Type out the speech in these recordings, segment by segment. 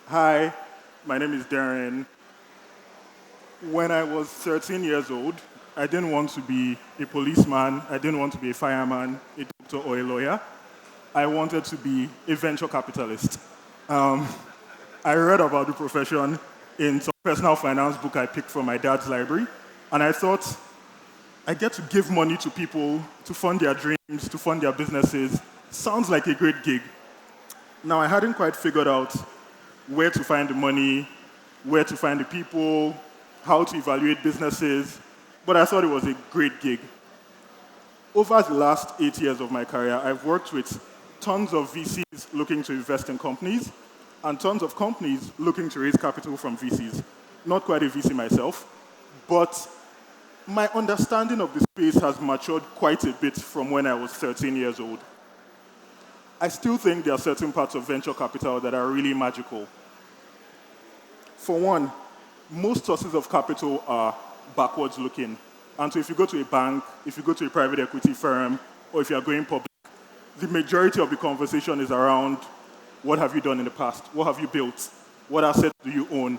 Hi, my name is Derin. When I was 13 years old, I didn't want to be a policeman, I didn't want to be a fireman, a doctor, or a lawyer. I wanted to be a venture capitalist. I read about the profession in some personal finance book I picked from my dad's library, and I thought I get to give money to people to fund their dreams, to fund their businesses. Sounds like a great gig. Now, I hadn't quite figured out where to find the money, where to find the people, how to evaluate businesses, but I thought it was a great gig. Over the last 8 years of my career, I've worked with tons of VCs looking to invest in companies and tons of companies looking to raise capital from VCs. Not quite a VC myself, but my understanding of the space has matured quite a bit from when I was 13 years old. I still think there are certain parts of venture capital that are really magical. For one, most sources of capital are backwards looking. And so if you go to a bank, if you go to a private equity firm, or if you're going public, the majority of the conversation is around what have you done in the past? What have you built? What assets do you own?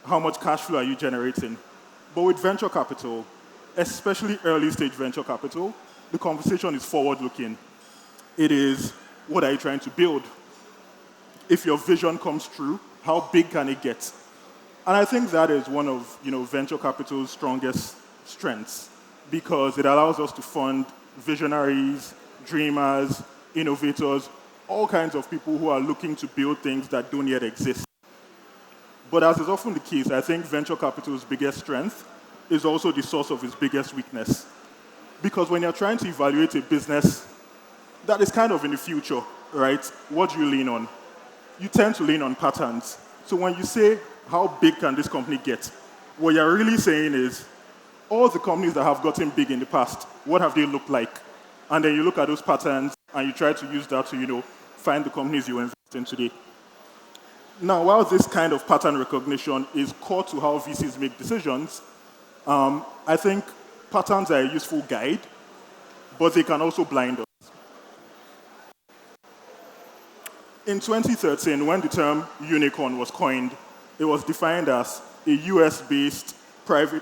How much cash flow are you generating? But with venture capital, especially early stage venture capital, the conversation is forward looking. It is, what are you trying to build? If your vision comes true, how big can it get? And I think that is one of venture capital's strongest strengths because it allows us to fund visionaries, dreamers, innovators, all kinds of people who are looking to build things that don't yet exist. But as is often the case, I think venture capital's biggest strength is also the source of its biggest weakness. Because when you're trying to evaluate a business that is kind of in the future, right, what do you lean on? You tend to lean on patterns. So when you say, how big can this company get? What you're really saying is, all the companies that have gotten big in the past, what have they looked like? And then you look at those patterns and you try to use that to, find the companies you invest in today. Now, while this kind of pattern recognition is core to how VCs make decisions, I think patterns are a useful guide, but they can also blind us. In 2013, when the term unicorn was coined, it was defined as a US-based a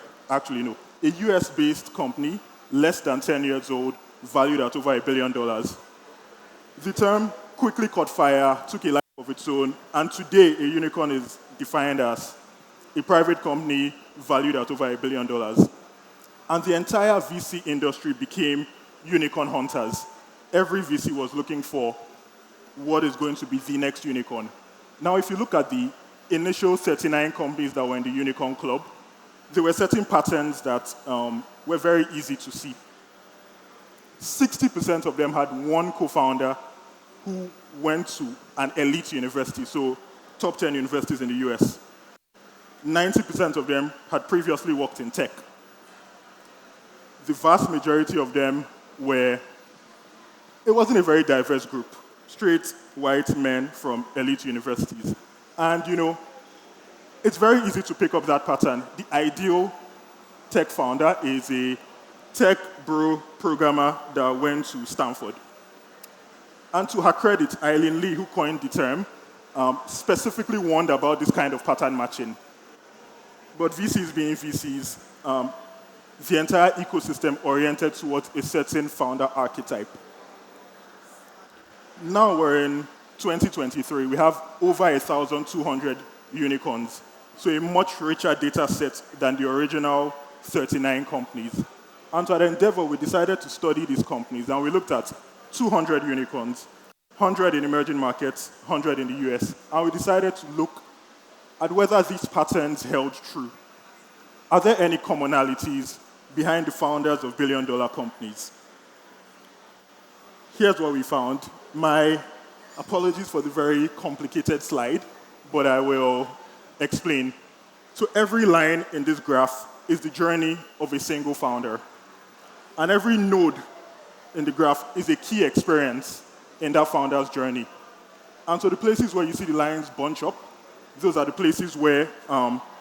US-based company, less than 10 years old, valued at over $1 billion. The term quickly caught fire, took a life of its own, and today a unicorn is defined as a private company valued at over $1 billion. And the entire VC industry became unicorn hunters. Every VC was looking for what is going to be the next unicorn. Now, if you look at the initial 39 companies that were in the unicorn club, there were certain patterns that were very easy to see. 60% of them had one co-founder who went to an elite university, so top 10 universities in the US. 90% of them had previously worked in tech. The vast majority of them it wasn't a very diverse group. Straight white men from elite universities. And it's very easy to pick up that pattern. The ideal tech founder is a tech bro programmer that went to Stanford. And to her credit, Eileen Lee, who coined the term, specifically warned about this kind of pattern matching. But VCs being VCs, the entire ecosystem oriented towards a certain founder archetype. Now we're in 2023. We have over 1,200 unicorns. So a much richer data set than the original 39 companies. And to Endeavor, we decided to study these companies, and we looked at 200 unicorns, 100 in emerging markets, 100 in the US. And we decided to look at whether these patterns held true. Are there any commonalities behind the founders of billion-dollar companies? Here's what we found. My apologies for the very complicated slide, but I will explain. So every line in this graph is the journey of a single founder. And every node in the graph is a key experience in that founder's journey. And so the places where you see the lines bunch up, those are the places where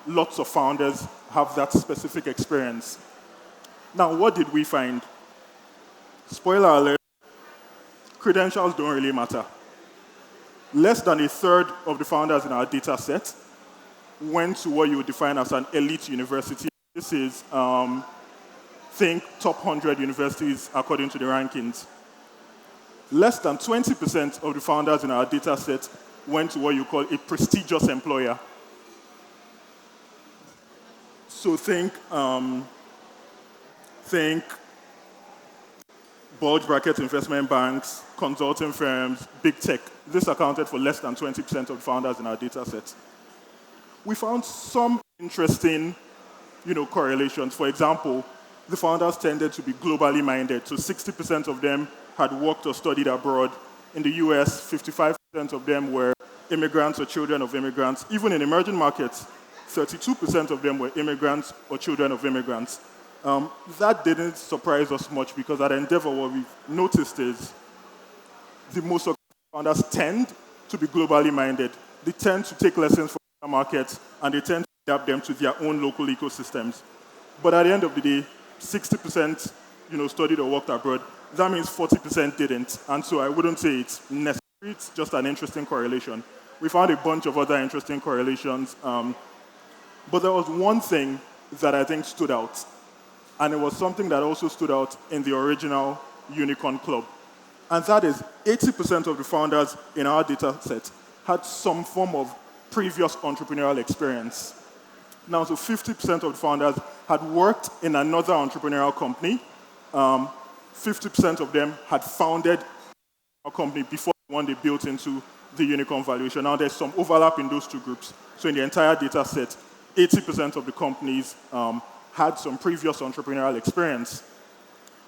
lots of founders have that specific experience. Now, what did we find? Spoiler alert, credentials don't really matter. Less than a third of the founders in our data set went to what you would define as an elite university. This is, think top 100 universities according to the rankings. Less than 20% of the founders in our data set went to what you call a prestigious employer. So think bulge bracket investment banks, consulting firms, big tech. This accounted for less than 20% of the founders in our data set. We found some interesting, correlations. For example, the founders tended to be globally minded. So 60% of them had worked or studied abroad. In the US, 55% of them were immigrants or children of immigrants. Even in emerging markets, 32% of them were immigrants or children of immigrants. That didn't surprise us much because at Endeavor, what we've noticed is the most successful founders tend to be globally minded. They tend to take lessons from other markets and they tend to adapt them to their own local ecosystems. But at the end of the day, 60% studied or worked abroad. That means 40% didn't. And so I wouldn't say it's necessary. It's just an interesting correlation. We found a bunch of other interesting correlations. But there was one thing that I think stood out. And it was something that also stood out in the original Unicorn Club. And that is 80% of the founders in our data set had some form of previous entrepreneurial experience. Now, so 50% of the founders had worked in another entrepreneurial company. 50% of them had founded a company before the one they built into the unicorn valuation. Now, there's some overlap in those two groups. So in the entire data set, 80% of the companies had some previous entrepreneurial experience.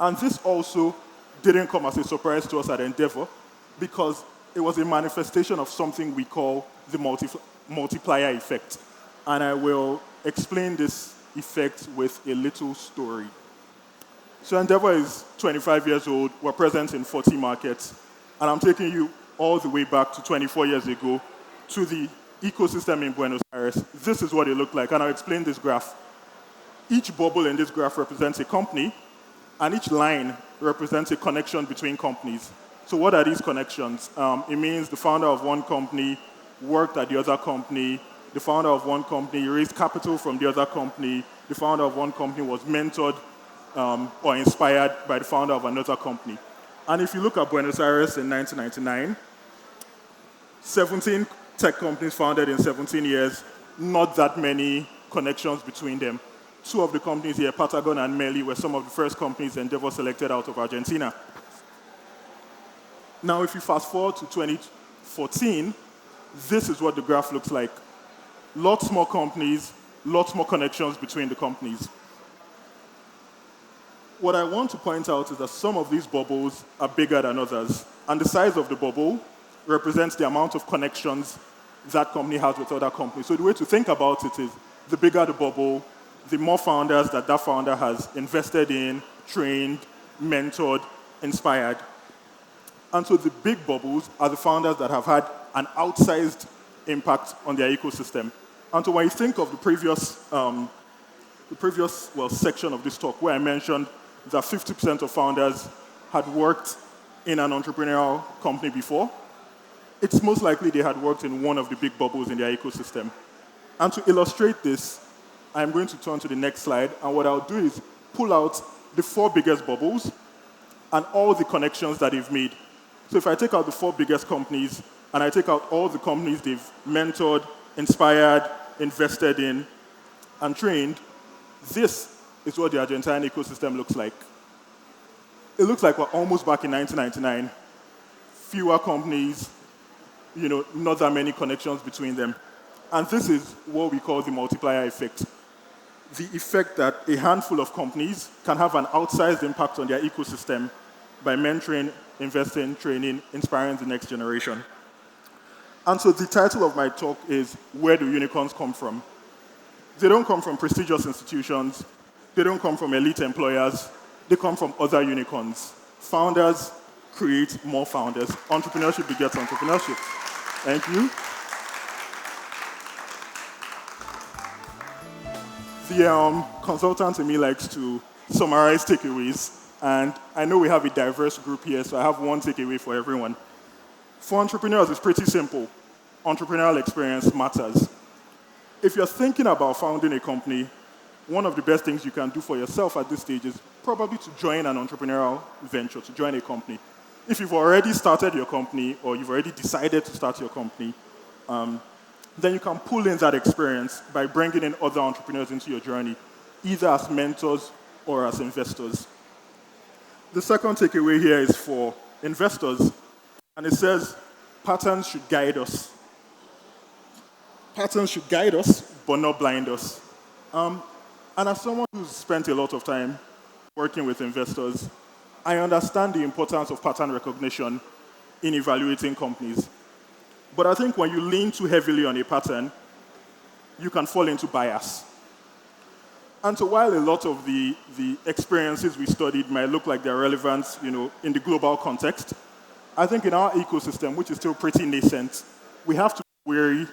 And this also didn't come as a surprise to us at Endeavor because it was a manifestation of something we call the multiplier effect. And I will explain this effect with a little story. So Endeavor is 25 years old. We're present in 40 markets. And I'm taking you all the way back to 24 years ago to the ecosystem in Buenos Aires. This is what it looked like. And I'll explain this graph. Each bubble in this graph represents a company, and each line represents a connection between companies. So what are these connections? It means the founder of one company worked at the other company. The founder of one company raised capital from the other company. The founder of one company was mentored or inspired by the founder of another company. And if you look at Buenos Aires in 1999, 17 tech companies founded in 17 years, not that many connections between them. Two of the companies here, Patagon and Meli, were some of the first companies Endeavor selected out of Argentina. Now, if you fast forward to 2014, this is what the graph looks like. Lots more companies, lots more connections between the companies. What I want to point out is that some of these bubbles are bigger than others. And the size of the bubble represents the amount of connections that company has with other companies. So the way to think about it is the bigger the bubble, the more founders that founder has invested in, trained, mentored, inspired. And so the big bubbles are the founders that have had an outsized impact on their ecosystem. And so when you think of the previous section of this talk where I mentioned that 50% of founders had worked in an entrepreneurial company before, it's most likely they had worked in one of the big bubbles in their ecosystem. And to illustrate this, I'm going to turn to the next slide, and what I'll do is pull out the 4 biggest bubbles and all the connections that they've made. So if I take out the 4 biggest companies, and I take out all the companies they've mentored, inspired, invested in, and trained, this is what the Argentine ecosystem looks like. It looks like we're almost back in 1999. Fewer companies, not that many connections between them. And this is what we call the multiplier effect. The effect that a handful of companies can have an outsized impact on their ecosystem by mentoring, investing, training, inspiring the next generation. And so the title of my talk is, Where Do Unicorns Come From? They don't come from prestigious institutions. They don't come from elite employers. They come from other unicorns. Founders create more founders. Entrepreneurship begets entrepreneurship. Thank you. The consultant in me likes to summarize takeaways, and I know we have a diverse group here, so I have one takeaway for everyone. For entrepreneurs, it's pretty simple. Entrepreneurial experience matters. If you're thinking about founding a company, one of the best things you can do for yourself at this stage is probably to join an entrepreneurial venture, to join a company. If you've already started your company or you've already decided to start your company, then you can pull in that experience by bringing in other entrepreneurs into your journey, either as mentors or as investors. The second takeaway here is for investors, and it says patterns should guide us. Patterns should guide us, but not blind us. And as someone who's spent a lot of time working with investors, I understand the importance of pattern recognition in evaluating companies. But I think when you lean too heavily on a pattern, you can fall into bias. And so while a lot of the experiences we studied might look like they're relevant, in the global context, I think in our ecosystem, which is still pretty nascent, we have to be wary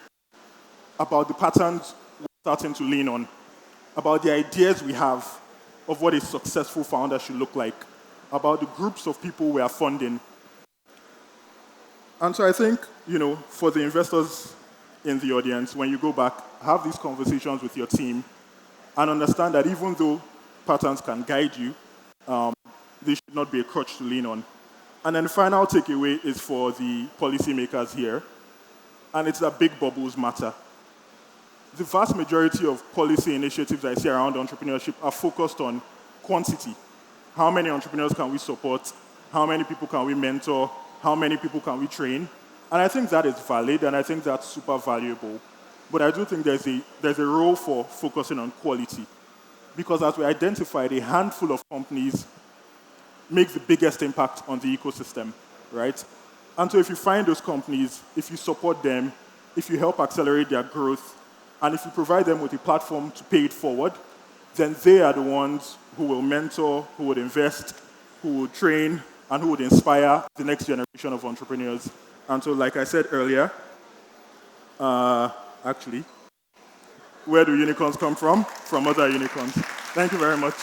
about the patterns we're starting to lean on, about the ideas we have of what a successful founder should look like, about the groups of people we are funding. And so I think, for the investors in the audience, when you go back, have these conversations with your team and understand that even though patterns can guide you, they should not be a crutch to lean on. And then the final takeaway is for the policymakers here, and it's that big bubbles matter. The vast majority of policy initiatives I see around entrepreneurship are focused on quantity. How many entrepreneurs can we support? How many people can we mentor? How many people can we train? And I think that is valid, and I think that's super valuable. But I do think there's a role for focusing on quality. Because as we identified, a handful of companies make the biggest impact on the ecosystem, right? And so if you find those companies, if you support them, if you help accelerate their growth, and if you provide them with a platform to pay it forward, then they are the ones who will mentor, who would invest, who will train, and who would inspire the next generation of entrepreneurs. And so, like I said earlier, where do unicorns come from? From other unicorns. Thank you very much.